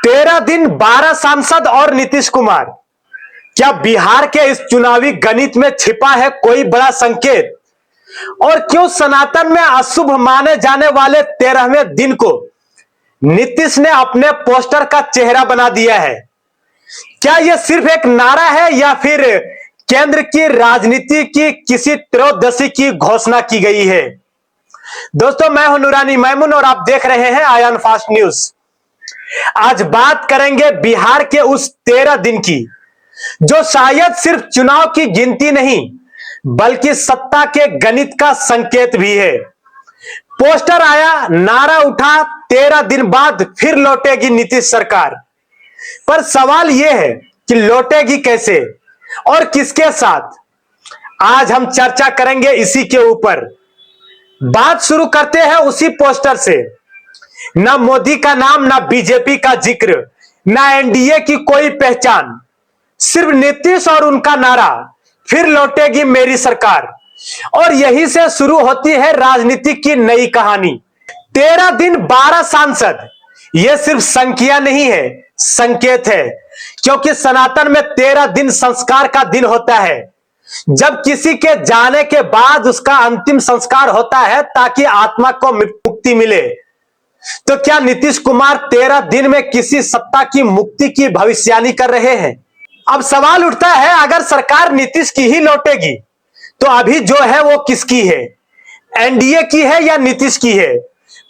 13 दिन 12 सांसद और नीतीश कुमार। क्या बिहार के इस चुनावी गणित में छिपा है कोई बड़ा संकेत? और क्यों सनातन में अशुभ माने जाने वाले 13वें दिन को नीतीश ने अपने पोस्टर का चेहरा बना दिया है? क्या यह सिर्फ एक नारा है या फिर केंद्र की राजनीति की किसी त्रयोदशी की घोषणा की गई है? दोस्तों, मैं हूं नूरानी मैमून और आप देख रहे हैं आयन फास्ट न्यूज। आज बात करेंगे बिहार के उस 13 दिन की जो शायद सिर्फ चुनाव की गिनती नहीं बल्कि सत्ता के गणित का संकेत भी है। पोस्टर आया, नारा उठा, 13 दिन बाद फिर लौटेगी नीतीश सरकार। पर सवाल यह है कि लौटेगी कैसे और किसके साथ? आज हम चर्चा करेंगे इसी के ऊपर। बात शुरू करते हैं उसी पोस्टर से। ना मोदी का नाम, ना बीजेपी का जिक्र, ना एनडीए की कोई पहचान, सिर्फ नीतीश और उनका नारा, फिर लौटेगी मेरी सरकार। और यहीं से शुरू होती है राजनीति की नई कहानी। 13 दिन 12 सांसद, यह सिर्फ संख्या नहीं है, संकेत है। क्योंकि सनातन में 13 दिन संस्कार का दिन होता है, जब किसी के जाने के बाद उसका अंतिम संस्कार होता है ताकि आत्मा को मुक्ति मिले। तो क्या नीतीश कुमार 13 दिन में किसी सत्ता की मुक्ति की भविष्यवाणी कर रहे हैं? अब सवाल उठता है, अगर सरकार नीतीश की ही लौटेगी तो अभी जो है वो किसकी है? एनडीए की है या नीतीश की है?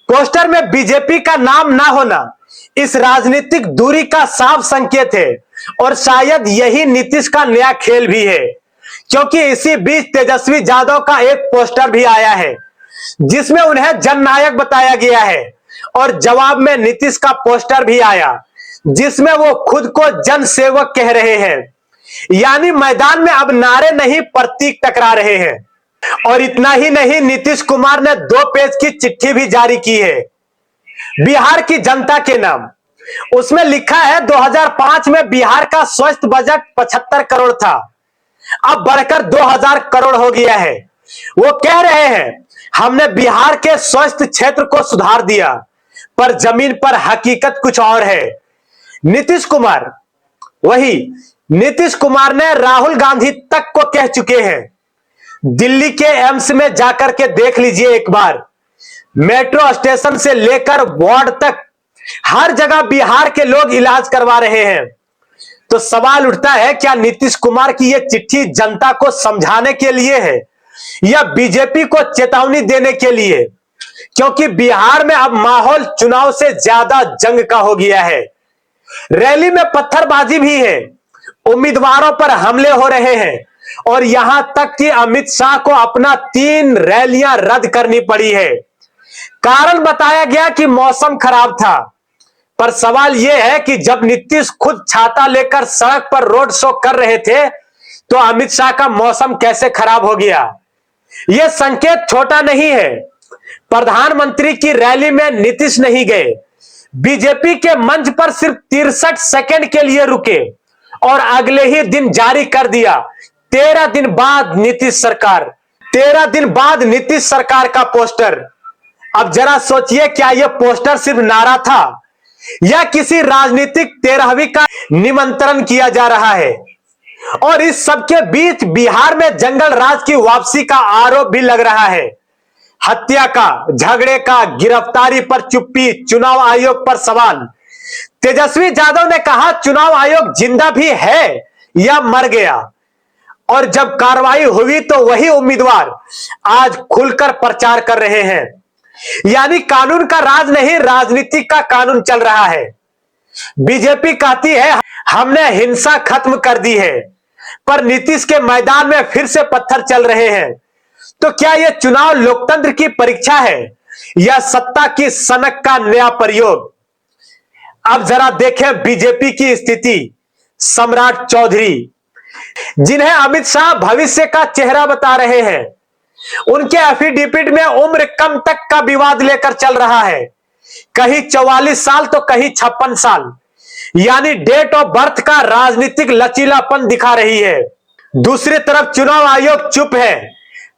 पोस्टर में बीजेपी का नाम ना होना इस राजनीतिक दूरी का साफ संकेत है और शायद यही नीतीश का नया खेल भी है। क्योंकि इसी बीच तेजस्वी यादव का एक पोस्टर भी आया है जिसमें उन्हें जननायक बताया गया है और जवाब में नीतीश का पोस्टर भी आया जिसमें वो खुद को जन सेवक कह रहे हैं। यानी मैदान में अब नारे नहीं, प्रतीक टकरा रहे हैं। और इतना ही नहीं, नीतीश कुमार ने 2 पेज की चिट्ठी भी जारी की है बिहार की जनता के नाम। उसमें लिखा है 2005 में बिहार का स्वास्थ्य बजट 75 करोड़ था, अब बढ़कर 2000 करोड़ हो गया है। वो कह रहे हैं हमने बिहार के स्वास्थ्य क्षेत्र को सुधार दिया, पर जमीन पर हकीकत कुछ और है। नीतीश कुमार, वही नीतीश कुमार ने राहुल गांधी तक को कह चुके हैं। दिल्ली के एम्स में जाकर के देख लीजिए एक बार, मेट्रो स्टेशन से लेकर वार्ड तक हर जगह बिहार के लोग इलाज करवा रहे हैं। तो सवाल उठता है, क्या नीतीश कुमार की यह चिट्ठी जनता को समझाने के लिए है या बीजेपी को चेतावनी देने के लिए? क्योंकि बिहार में अब माहौल चुनाव से ज्यादा जंग का हो गया है। रैली में पत्थरबाजी भी है, उम्मीदवारों पर हमले हो रहे हैं और यहां तक कि अमित शाह को अपना 3 रैलियां रद्द करनी पड़ी है। कारण बताया गया कि मौसम खराब था। पर सवाल यह है कि जब नीतीश खुद छाता लेकर सड़क पर रोड शो कर रहे थे तो अमित शाह का मौसम कैसे खराब हो गया? यह संकेत छोटा नहीं है। प्रधानमंत्री की रैली में नीतीश नहीं गए, बीजेपी के मंच पर सिर्फ 63 सेकंड के लिए रुके और अगले ही दिन जारी कर दिया 13 दिन बाद नीतीश सरकार। 13 दिन बाद नीतीश सरकार का पोस्टर। अब जरा सोचिए, क्या यह पोस्टर सिर्फ नारा था या किसी राजनीतिक 13वीं का निमंत्रण किया जा रहा है? और इस सबके बीच बिहार में जंगल राज की वापसी का आरोप भी लग रहा है। हत्या का, झगड़े का, गिरफ्तारी पर चुप्पी, चुनाव आयोग पर सवाल। तेजस्वी यादव ने कहा चुनाव आयोग जिंदा भी है या मर गया। और जब कार्रवाई हुई तो वही उम्मीदवार आज खुलकर प्रचार कर रहे हैं। यानी कानून का राज नहीं, राजनीति का कानून चल रहा है। बीजेपी कहती है हमने हिंसा खत्म कर दी है, पर नीतीश के मैदान में फिर से पत्थर चल रहे हैं। तो क्या यह चुनाव लोकतंत्र की परीक्षा है या सत्ता की सनक का नया प्रयोग? अब जरा देखें बीजेपी की स्थिति। सम्राट चौधरी, जिन्हें अमित शाह भविष्य का चेहरा बता रहे हैं, उनके एफिडेविट में उम्र कम तक का विवाद लेकर चल रहा है। कहीं 44 साल तो कहीं 56 साल। यानी डेट ऑफ बर्थ का राजनीतिक लचीलापन दिखा रही है। दूसरी तरफ चुनाव आयोग चुप है,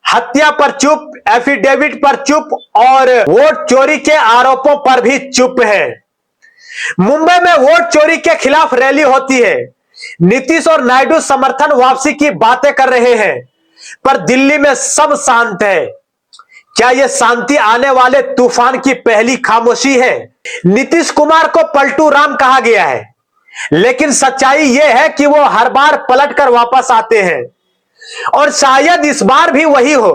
हत्या पर चुप, एफिडेविट पर चुप और वोट चोरी के आरोपों पर भी चुप है। मुंबई में वोट चोरी के खिलाफ रैली होती है। नीतीश और नायडू समर्थन वापसी की बातें कर रहे हैं, पर दिल्ली में सब शांत है। क्या यह शांति आने वाले तूफान की पहली खामोशी है? नीतीश कुमार को पलटू राम कहा गया है, लेकिन सच्चाई यह है कि वो हर बार पलट कर वापस आते हैं, और शायद इस बार भी वही हो,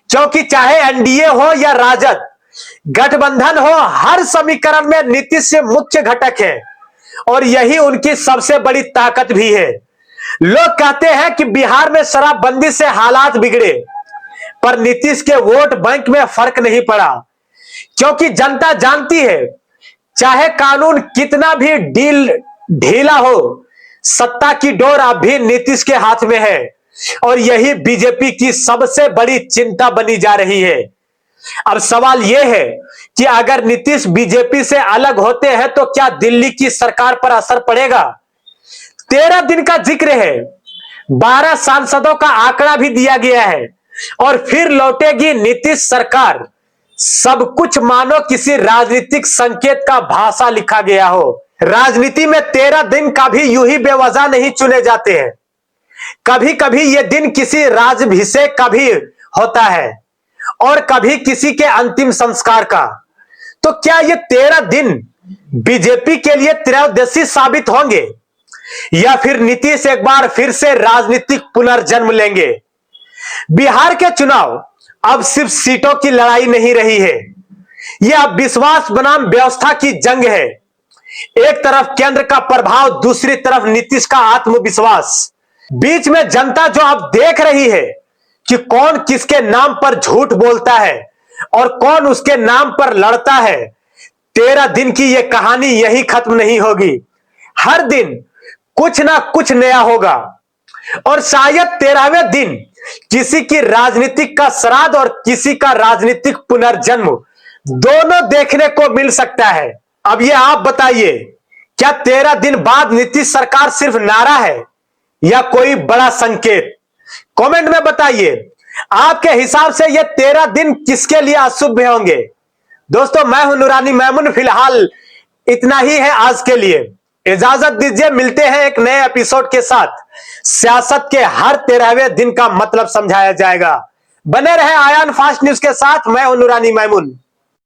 क्योंकि चाहे एनडीए हो या राजद गठबंधन हो, हर समीकरण में नीतीश से मुख्य घटक है, और यही उनकी सबसे बड़ी ताकत भी है। लोग कहते हैं कि बिहार में शराबबंदी से हालात बिगड़े, पर नीतीश के वोट बैंक में फर्क नहीं पड़ा, क्योंकि जनता जानती है चाहे कानून कितना भी ढीला हो, सत्ता की डोर अब भी नीतीश के हाथ में है, और यही बीजेपी की सबसे बड़ी चिंता बनी जा रही है। अब सवाल यह है कि अगर नीतीश बीजेपी से अलग होते हैं तो क्या दिल्ली की सरकार पर असर पड़ेगा? 13 दिन का जिक्र है, 12 सांसदों का आंकड़ा भी दिया गया है, और फिर लौटेगी नीतीश सरकार। सब कुछ मानो किसी राजनीतिक संकेत का भाषा लिखा गया हो। राजनीति में 13 दिन का भी यूं ही बेवजह नहीं चुने जाते हैं। कभी कभी यह दिन किसी राजाभिषेक का भी होता है, और कभी किसी के अंतिम संस्कार का। तो क्या ये 13 दिन बीजेपी के लिए त्रयोदशी साबित होंगे, या फिर नीतीश एक बार फिर से राजनीतिक पुनर्जन्म लेंगे? बिहार के चुनाव अब सिर्फ सीटों की लड़ाई नहीं रही है, यह अब विश्वास बनाम व्यवस्था की जंग है। एक तरफ केंद्र का प्रभाव, दूसरी तरफ नीतीश का आत्मविश्वास। बीच में जनता जो अब देख रही है कि कौन किसके नाम पर झूठ बोलता है और कौन उसके नाम पर लड़ता है। 13 दिन की यह कहानी यही खत्म नहीं होगी। हर दिन कुछ ना कुछ नया होगा, और शायद 13वें दिन किसी की राजनीतिक का श्राद्ध और किसी का राजनीतिक पुनर्जन्म दोनों देखने को मिल सकता है। अब ये आप बताइए, क्या 13 दिन बाद नीतीश सरकार सिर्फ नारा है या कोई बड़ा संकेत? कमेंट में बताइए, आपके हिसाब से ये 13 दिन किसके लिए अशुभ होंगे? दोस्तों, मैं हूं नूरानी मैमून। फिलहाल इतना ही है आज के लिए, इजाजत दीजिए। मिलते हैं एक नए एपिसोड के साथ। सियासत के हर 13वें दिन का मतलब समझाया जाएगा। बने रहे आयान फास्ट न्यूज के साथ। मैं हूं नूरानी मैमून।